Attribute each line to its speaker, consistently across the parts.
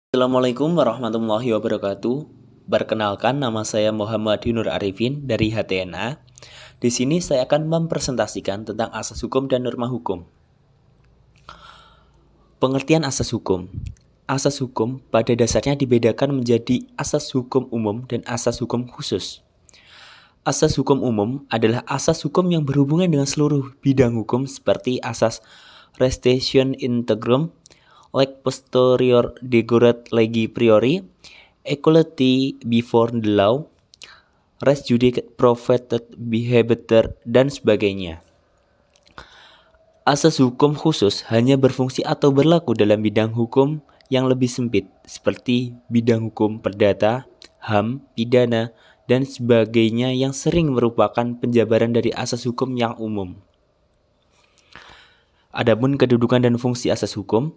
Speaker 1: Assalamualaikum warahmatullahi wabarakatuh. Perkenalkan, nama saya Muhammad Yunur Arifin dari HTNA. Di sini saya akan mempresentasikan tentang asas hukum dan norma hukum. Pengertian asas hukum. Asas hukum pada dasarnya dibedakan menjadi asas hukum umum dan asas hukum khusus. Asas hukum umum adalah asas hukum yang berhubungan dengan seluruh bidang hukum seperti asas restitio integrum, leg posterior degurat legi priori, equality before the law, res judicata prohibited behavior, dan sebagainya. Asas hukum khusus hanya berfungsi atau berlaku dalam bidang hukum yang lebih sempit, seperti bidang hukum perdata, HAM, pidana, dan sebagainya yang sering merupakan penjabaran dari asas hukum yang umum. Adapun kedudukan dan fungsi asas hukum,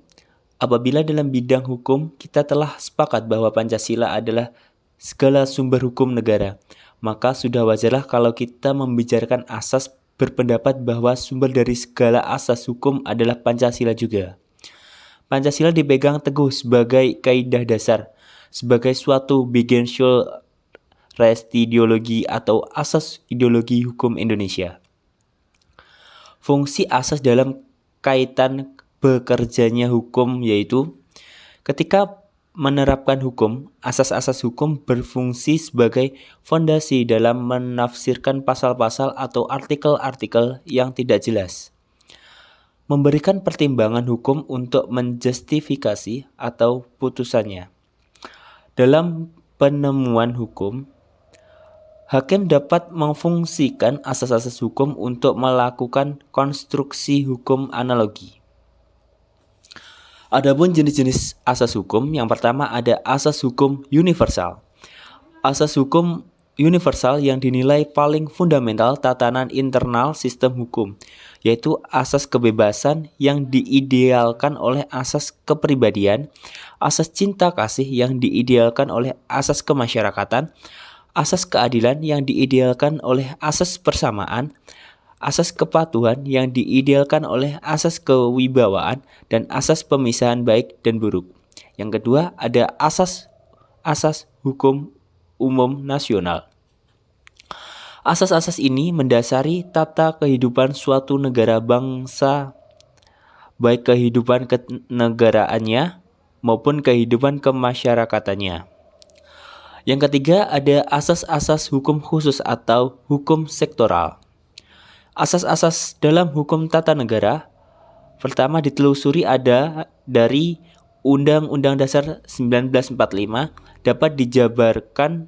Speaker 1: apabila dalam bidang hukum kita telah sepakat bahwa Pancasila adalah segala sumber hukum negara, maka sudah wajarlah kalau kita membicarakan asas berpendapat bahwa sumber dari segala asas hukum adalah Pancasila juga. Pancasila dipegang teguh sebagai kaidah dasar, sebagai suatu beginsul resti ideologi atau asas ideologi hukum Indonesia. Fungsi asas dalam kaitan bekerjanya hukum yaitu ketika menerapkan hukum, asas-asas hukum berfungsi sebagai fondasi dalam menafsirkan pasal-pasal atau artikel-artikel yang tidak jelas. Memberikan pertimbangan hukum untuk menjustifikasi atau putusannya. Dalam penemuan hukum, hakim dapat memfungsikan asas-asas hukum untuk melakukan konstruksi hukum analogi. Adapun jenis-jenis asas hukum, yang pertama ada asas hukum universal. Asas hukum universal yang dinilai paling fundamental tatanan internal sistem hukum, yaitu asas kebebasan yang diidealkan oleh asas kepribadian, asas cinta kasih yang diidealkan oleh asas kemasyarakatan, asas keadilan yang diidealkan oleh asas persamaan, asas kepatuhan yang diidealkan oleh asas kewibawaan, dan asas pemisahan baik dan buruk. Yang kedua ada asas hukum umum nasional. Asas-asas ini mendasari tata kehidupan suatu negara bangsa, baik kehidupan kenegaraannya maupun kehidupan kemasyarakatannya. Yang ketiga ada asas-asas hukum khusus atau hukum sektoral. Asas-asas dalam hukum tata negara pertama ditelusuri ada dari Undang-Undang Dasar 1945, dapat dijabarkan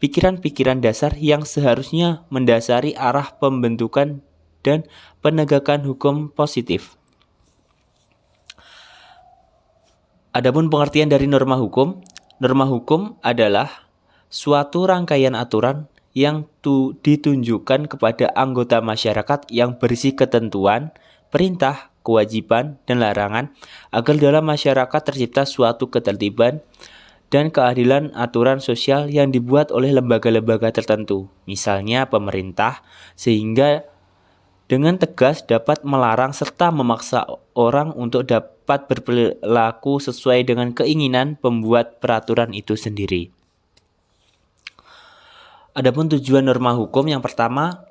Speaker 1: pikiran-pikiran dasar yang seharusnya mendasari arah pembentukan dan penegakan hukum positif. Adapun pengertian dari norma hukum adalah suatu rangkaian aturan yang ditunjukkan kepada anggota masyarakat yang berisi ketentuan, perintah, kewajiban, dan larangan agar dalam masyarakat tercipta suatu ketertiban dan keadilan aturan sosial yang dibuat oleh lembaga-lembaga tertentu, misalnya pemerintah, sehingga dengan tegas dapat melarang serta memaksa orang untuk dapat berperilaku sesuai dengan keinginan pembuat peraturan itu sendiri. Adapun tujuan norma hukum yang pertama,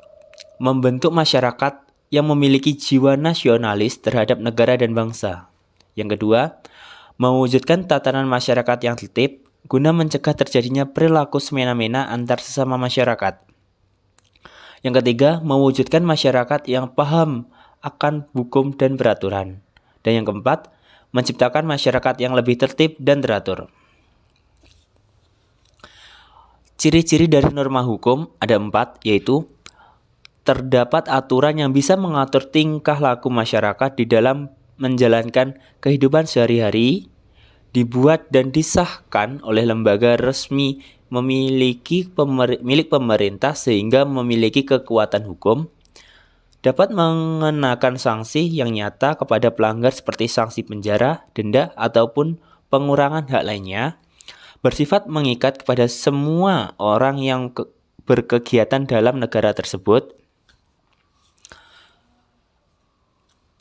Speaker 1: membentuk masyarakat yang memiliki jiwa nasionalis terhadap negara dan bangsa. Yang kedua, mewujudkan tatanan masyarakat yang tertib guna mencegah terjadinya perilaku semena-mena antar sesama masyarakat. Yang ketiga, mewujudkan masyarakat yang paham akan hukum dan peraturan. Dan yang keempat, menciptakan masyarakat yang lebih tertib dan teratur. Ciri-ciri dari norma hukum ada 4, yaitu terdapat aturan yang bisa mengatur tingkah laku masyarakat di dalam menjalankan kehidupan sehari-hari, dibuat dan disahkan oleh lembaga resmi milik pemerintah sehingga memiliki kekuatan hukum, dapat mengenakan sanksi yang nyata kepada pelanggar seperti sanksi penjara, denda, ataupun pengurangan hak lainnya, bersifat mengikat kepada semua orang yang berkegiatan dalam negara tersebut.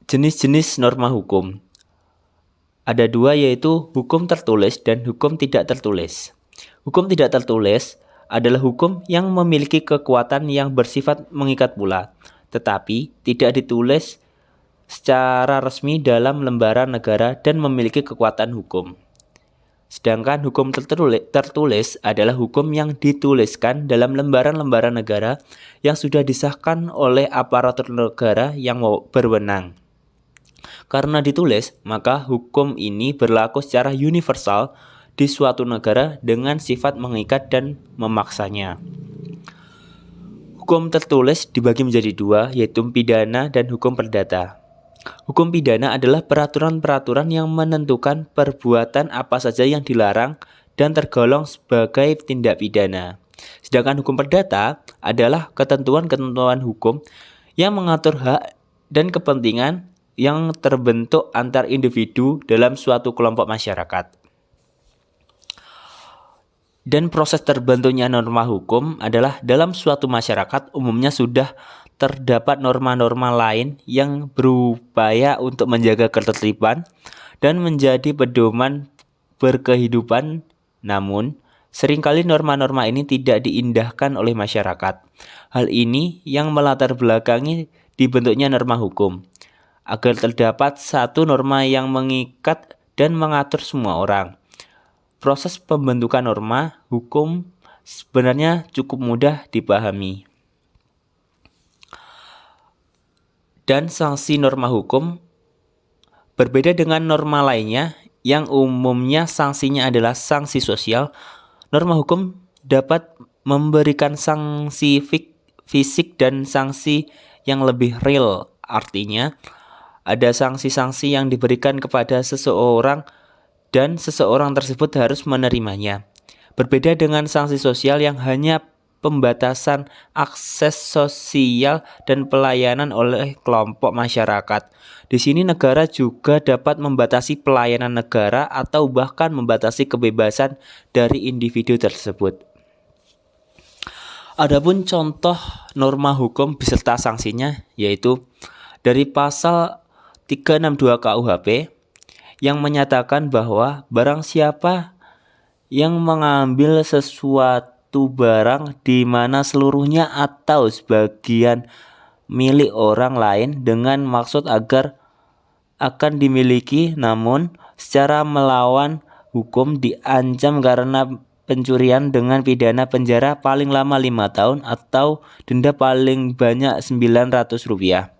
Speaker 1: Jenis-jenis norma hukum Ada dua, yaitu hukum tertulis dan hukum tidak tertulis. Hukum tidak tertulis adalah hukum yang memiliki kekuatan yang bersifat mengikat pula, tetapi tidak ditulis secara resmi dalam lembaran negara dan memiliki kekuatan hukum. Sedangkan hukum tertulis adalah hukum yang dituliskan dalam lembaran-lembaran negara yang sudah disahkan oleh aparatur negara yang berwenang. Karena ditulis, maka hukum ini berlaku secara universal di suatu negara dengan sifat mengikat dan memaksanya. Hukum tertulis dibagi menjadi dua, yaitu pidana dan hukum perdata. Hukum pidana adalah peraturan-peraturan yang menentukan perbuatan apa saja yang dilarang dan tergolong sebagai tindak pidana. Sedangkan hukum perdata adalah ketentuan-ketentuan hukum yang mengatur hak dan kepentingan yang terbentuk antar individu dalam suatu kelompok masyarakat. Dan proses terbentuknya norma hukum adalah dalam suatu masyarakat umumnya sudah terdapat norma-norma lain yang berupaya untuk menjaga ketertiban dan menjadi pedoman berkehidupan. Namun, seringkali norma-norma ini tidak diindahkan oleh masyarakat. Hal ini yang melatar belakangi dibentuknya norma hukum, agar terdapat satu norma yang mengikat dan mengatur semua orang. Proses pembentukan norma hukum sebenarnya cukup mudah dipahami. Dan sanksi norma hukum berbeda dengan norma lainnya yang umumnya sanksinya adalah sanksi sosial. Norma hukum dapat memberikan sanksi fisik dan sanksi yang lebih real. Artinya, ada sanksi-sanksi yang diberikan kepada seseorang dan seseorang tersebut harus menerimanya. Berbeda dengan sanksi sosial yang hanya pembatasan akses sosial dan pelayanan oleh kelompok masyarakat. Di sini negara juga dapat membatasi pelayanan negara atau bahkan membatasi kebebasan dari individu tersebut. Adapun contoh norma hukum beserta sanksinya yaitu dari pasal 362 KUHP yang menyatakan bahwa barang siapa yang mengambil sesuatu barang di mana seluruhnya atau sebagian milik orang lain dengan maksud agar akan dimiliki namun secara melawan hukum diancam karena pencurian dengan pidana penjara paling lama 5 tahun atau denda paling banyak Rp900.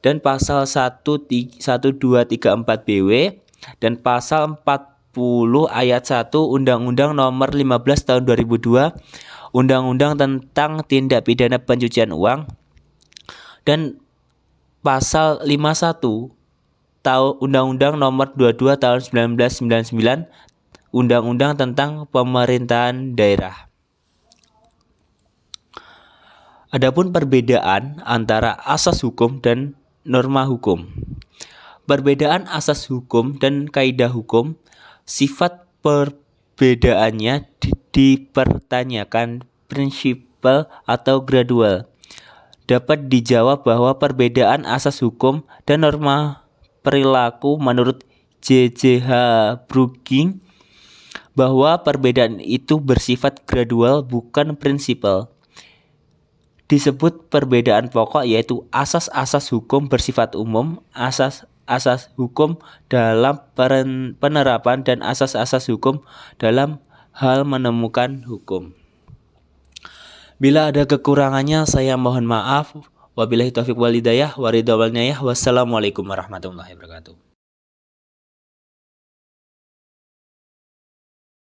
Speaker 1: Dan pasal 1234 BW dan pasal 40 ayat 1 Undang-Undang Nomor 15 Tahun 2002 Undang-Undang tentang Tindak Pidana Pencucian Uang dan pasal 51 Undang-Undang Nomor 22 Tahun 1999 Undang-Undang tentang Pemerintahan Daerah. Adapun perbedaan antara asas hukum dan norma hukum. Perbedaan asas hukum dan kaidah hukum, sifat perbedaannya dipertanyakan prinsipal atau gradual. Dapat dijawab bahwa perbedaan asas hukum dan norma perilaku menurut J.J.H. Bruging bahwa perbedaan itu bersifat gradual bukan prinsipal. Disebut perbedaan pokok yaitu asas-asas hukum bersifat umum, asas-asas hukum dalam penerapan dan asas-asas hukum dalam hal menemukan hukum. Bila ada kekurangannya saya mohon maaf. Wabillahi taufiq wal hidayah wa ridha wal niyah. Wassalamualaikum warahmatullahi wabarakatuh.